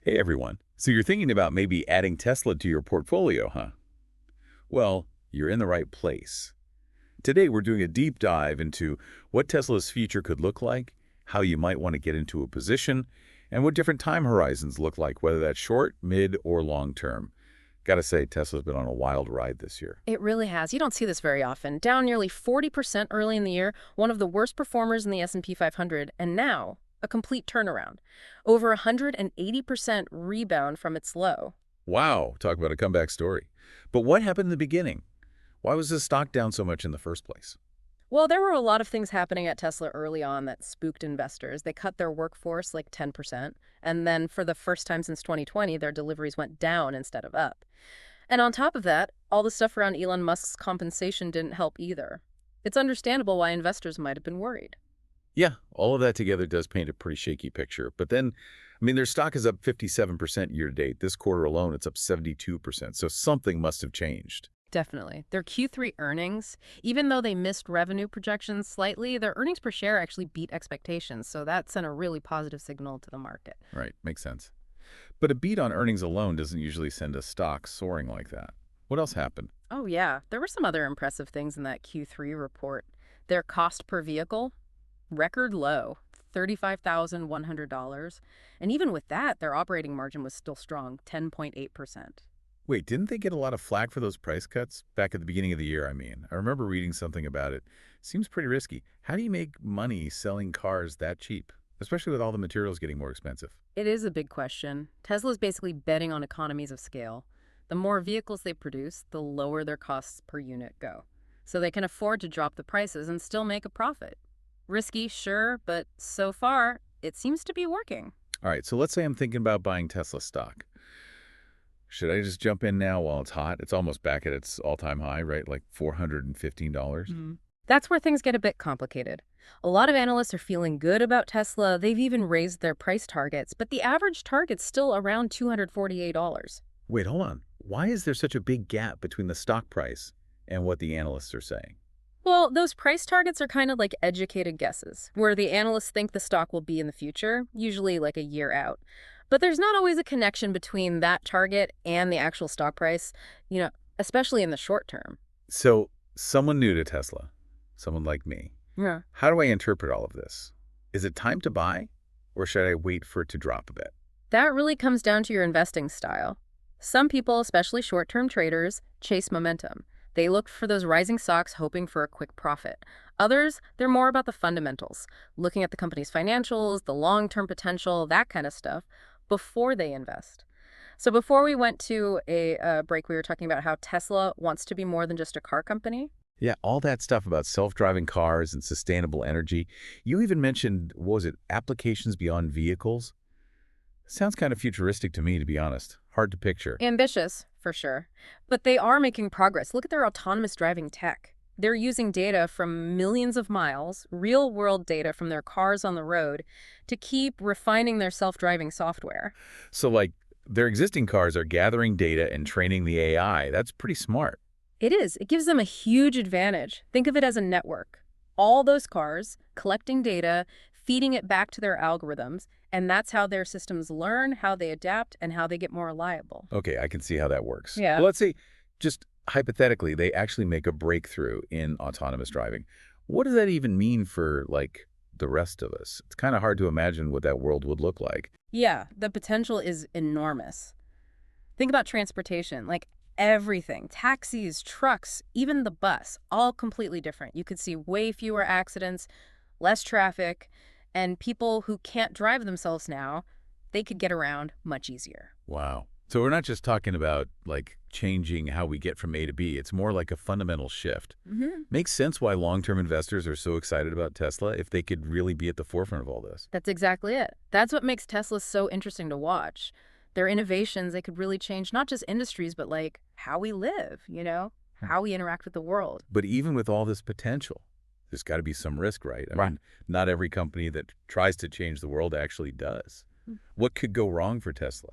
Hey everyone. So you're thinking about maybe adding Tesla to your portfolio, huh? Well, you're in the right place. Today we're doing a deep dive into what Tesla's future could look like, how you might want to get into a position, and what different time horizons look like, whether that's short, mid, or long term. Gotta say, Tesla's been on a wild ride this year. It really has. You don't see this very often. Down nearly 40% early in the year, one of the worst performers in the S&P 500, and now a complete turnaround. Over 180% rebound from its low. Wow, talk about a comeback story. But what happened in the beginning? Why was this stock down so much in the first place? Well, there were a lot of things happening at Tesla early on that spooked investors. They cut their workforce like 10%, and then for the first time since 2020, their deliveries went down instead of up. And on top of that, all the stuff around Elon Musk's compensation didn't help either. It's understandable why investors might have been worried. Yeah, all of that together does paint a pretty shaky picture. But then, their stock is up 57% year to date. This quarter alone, it's up 72%. So something must have changed. Definitely. Their Q3 earnings, even though they missed revenue projections slightly, their earnings per share actually beat expectations, so that sent a really positive signal to the market. Right, makes sense. But a beat on earnings alone doesn't usually send a stock soaring like that. What else happened? Oh yeah, there were some other impressive things in that Q3 report. Their cost per vehicle, record low, $35,100. And even with that, their operating margin was still strong, 10.8%. Wait, didn't they get a lot of flack for those price cuts back at the beginning of the year, I remember reading something about it. Seems pretty risky. How do you make money selling cars that cheap, especially with all the materials getting more expensive? It is a big question. Tesla's basically betting on economies of scale. The more vehicles they produce, the lower their costs per unit go. So they can afford to drop the prices and still make a profit. Risky, sure, but so far, it seems to be working. All right, so let's say I'm thinking about buying Tesla stock. Should I just jump in now while it's hot? It's almost back at its all-time high, right? Like $415. That's where things get a bit complicated. A lot of analysts are feeling good about Tesla. They've even raised their price targets, but the average target's still around $248. Wait, hold on. Why is there such a big gap between the stock price and what the analysts are saying? Well, those price targets are kind of like educated guesses, where the analysts think the stock will be in the future, usually like a year out. But there's not always a connection between that target and the actual stock price, especially in the short term. So, someone new to Tesla, someone like me, Yeah. how do I interpret all of this? Is it time to buy, or should I wait for it to drop a bit? That really comes down to your investing style. Some people, especially short-term traders, chase momentum. They look for those rising stocks hoping for a quick profit. Others, they're more about the fundamentals, looking at the company's financials, the long-term potential, that kind of stuff, before they invest. So before we went to a break, we were talking about how Tesla wants to be more than just a car company. Yeah, all that stuff about self-driving cars and sustainable energy. You even mentioned, what was it, applications beyond vehicles? Sounds kind of futuristic to me, to be honest. Hard to picture. Ambitious, for sure. But they are making progress. Look at their autonomous driving tech. They're using data from millions of miles, real-world data from their cars on the road, to keep refining their self-driving software. So, like, their existing cars are gathering data and training the AI. That's pretty smart. It is. It gives them a huge advantage. Think of it as a network. All those cars collecting data, feeding it back to their algorithms, and that's how their systems learn, how they adapt, and how they get more reliable. Okay, I can see how that works. Yeah. But let's say, just hypothetically, they actually make a breakthrough in autonomous driving. What does that even mean for, like, the rest of us? It's kind of hard to imagine what that world would look like. Yeah, the potential is enormous. Think about transportation, like everything, taxis, trucks, even the bus, all completely different. You could see way fewer accidents, less traffic, and people who can't drive themselves now, they could get around much easier. Wow. So we're not just talking about, like, changing how we get from A to B. It's more like a fundamental shift. Makes sense why long-term investors are so excited about Tesla if they could really be at the forefront of all this. That's exactly it. That's what makes Tesla so interesting to watch. Their innovations, they could really change not just industries, but like how we live, how we interact with the world. But even with all this potential, there's got to be some risk, right? Right. Not every company that tries to change the world actually does. What could go wrong for Tesla,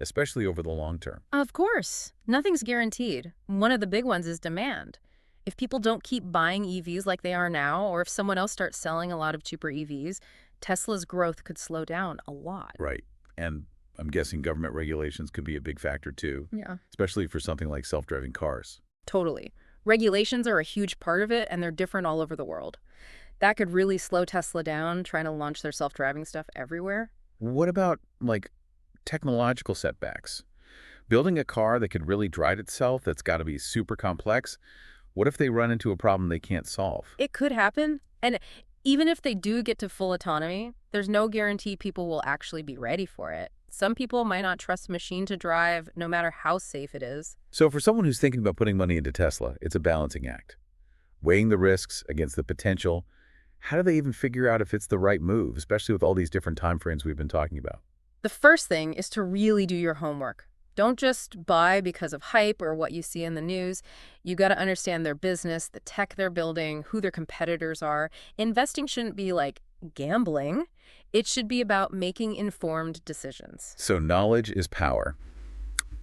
especially over the long term? Of course, nothing's guaranteed. One of the big ones is demand. If people don't keep buying EVs like they are now, or if someone else starts selling a lot of cheaper EVs, Tesla's growth could slow down a lot. Right. And I'm guessing government regulations could be a big factor too, Yeah. especially for something like self-driving cars. Totally. Regulations are a huge part of it, and they're different all over the world. That could really slow Tesla down trying to launch their self-driving stuff everywhere. What about, like, technological setbacks? Building a car that could really drive itself, that's got to be super complex. What if they run into a problem they can't solve? It could happen, and even if they do get to full autonomy, there's no guarantee people will actually be ready for it. Some people might not trust a machine to drive, no matter how safe it is. So for someone who's thinking about putting money into Tesla, it's a balancing act. Weighing the risks against the potential. How do they even figure out if it's the right move, especially with all these different time frames we've been talking about? The first thing is to really do your homework. Don't just buy because of hype or what you see in the news. You got to understand their business, the tech they're building, who their competitors are. Investing shouldn't be like gambling. It should be about making informed decisions. So knowledge is power.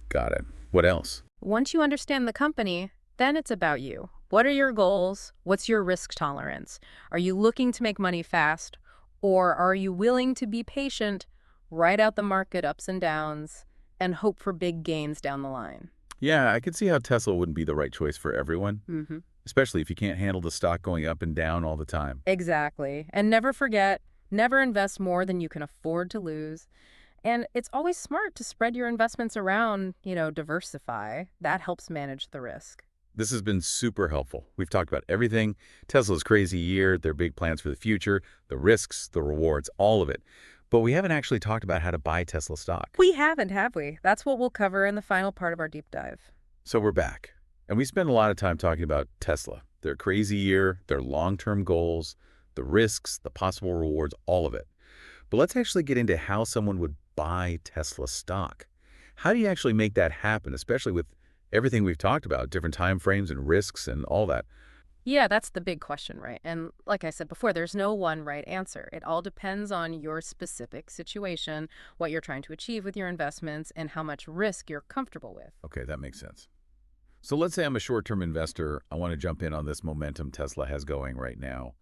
Got it. What else? Once you understand the company, then it's about you. What are your goals? What's your risk tolerance? Are you looking to make money fast? Or are you willing to be patient, ride out the market ups and downs, and hope for big gains down the line? Yeah, I could see how Tesla wouldn't be the right choice for everyone, Mm-hmm. especially if you can't handle the stock going up and down all the time. Exactly. And never forget, never invest more than you can afford to lose. And it's always smart to spread your investments around, diversify. That helps manage the risk. This has been super helpful. We've talked about everything, Tesla's crazy year, their big plans for the future, the risks, the rewards, all of it. But we haven't actually talked about how to buy Tesla stock. We haven't, have we? That's what we'll cover in the final part of our deep dive. So we're back. And we spent a lot of time talking about Tesla, their crazy year, their long-term goals, the risks, the possible rewards, all of it. But let's actually get into how someone would buy Tesla stock. How do you actually make that happen, especially with everything we've talked about, different time frames and risks and all that? Yeah, that's the big question, right? And like I said before, there's no one right answer. It all depends on your specific situation, what you're trying to achieve with your investments, and how much risk you're comfortable with. Okay, that makes sense. So let's say I'm a short-term investor. I want to jump in on this momentum Tesla has going right now.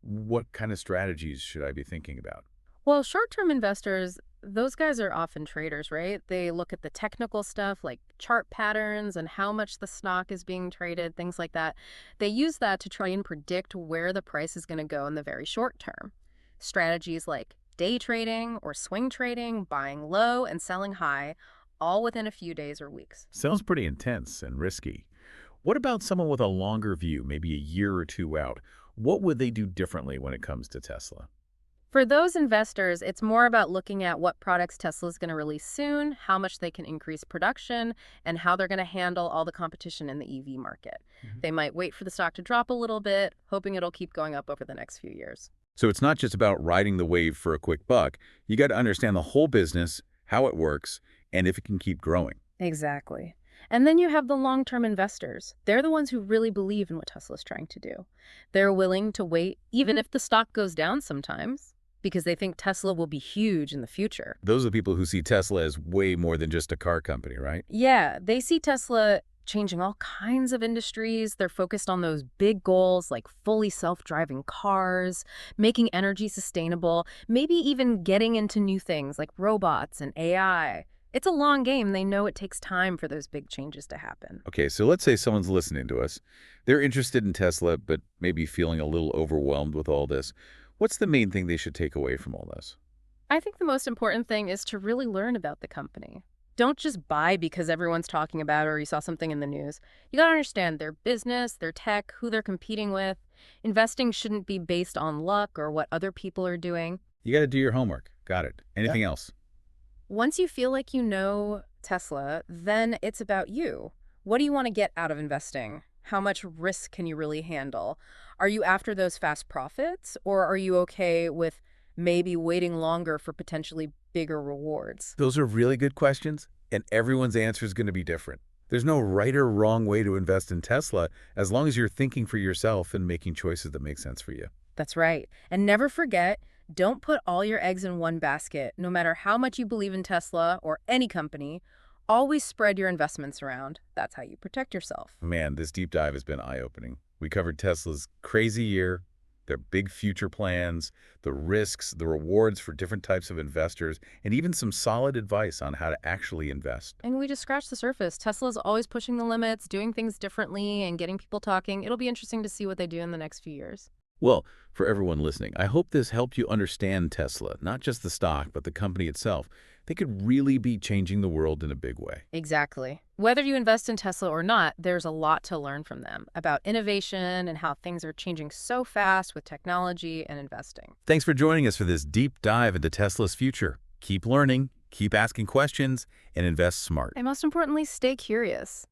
What kind of strategies should I be thinking about? Well, short-term investors, those guys are often traders, right? They look at the technical stuff like chart patterns and how much the stock is being traded, things like that. They use that to try and predict where the price is going to go in the very short term. Strategies like day trading or swing trading, buying low and selling high, all within a few days or weeks. Sounds pretty intense and risky. What about someone with a longer view, maybe a year or two out? What would they do differently when it comes to Tesla? For those investors, it's more about looking at what products Tesla is going to release soon, how much they can increase production, and how they're going to handle all the competition in the EV market. They might wait for the stock to drop a little bit, hoping it'll keep going up over the next few years. So it's not just about riding the wave for a quick buck. You got to understand the whole business, how it works, and if it can keep growing. Exactly. And then you have the long-term investors. They're the ones who really believe in what Tesla's trying to do. They're willing to wait, even if the stock goes down sometimes, because they think Tesla will be huge in the future. Those are the people who see Tesla as way more than just a car company, right? Yeah, they see Tesla changing all kinds of industries. They're focused on those big goals like fully self-driving cars, making energy sustainable, maybe even getting into new things like robots and AI. It's a long game. They know it takes time for those big changes to happen. Okay, so let's say someone's listening to us. They're interested in Tesla, but maybe feeling a little overwhelmed with all this. What's the main thing they should take away from all this? I think the most important thing is to really learn about the company. Don't just buy because everyone's talking about it or you saw something in the news. You got to understand their business, their tech, who they're competing with. Investing shouldn't be based on luck or what other people are doing. You got to do your homework. Got it. Anything else? Once you feel like you know Tesla, then it's about you. What do you want to get out of investing? How much risk can you really handle? Are you after those fast profits, or are you okay with maybe waiting longer for potentially bigger rewards? Those are really good questions, and everyone's answer is going to be different. There's no right or wrong way to invest in Tesla as long as you're thinking for yourself and making choices that make sense for you. That's right. And never forget, don't put all your eggs in one basket. No matter how much you believe in Tesla or any company, always spread your investments around. That's how you protect yourself. Man, this deep dive has been eye-opening. We covered Tesla's crazy year, their big future plans, the risks, the rewards for different types of investors, and even some solid advice on how to actually invest. And we just scratched the surface. Tesla's always pushing the limits, doing things differently, and getting people talking. It'll be interesting to see what they do in the next few years. Well, for everyone listening, I hope this helped you understand Tesla, not just the stock, but the company itself. They could really be changing the world in a big way. Exactly. Whether you invest in Tesla or not, there's a lot to learn from them about innovation and how things are changing so fast with technology and investing. Thanks for joining us for this deep dive into Tesla's future. Keep learning, keep asking questions, and invest smart. And most importantly, stay curious.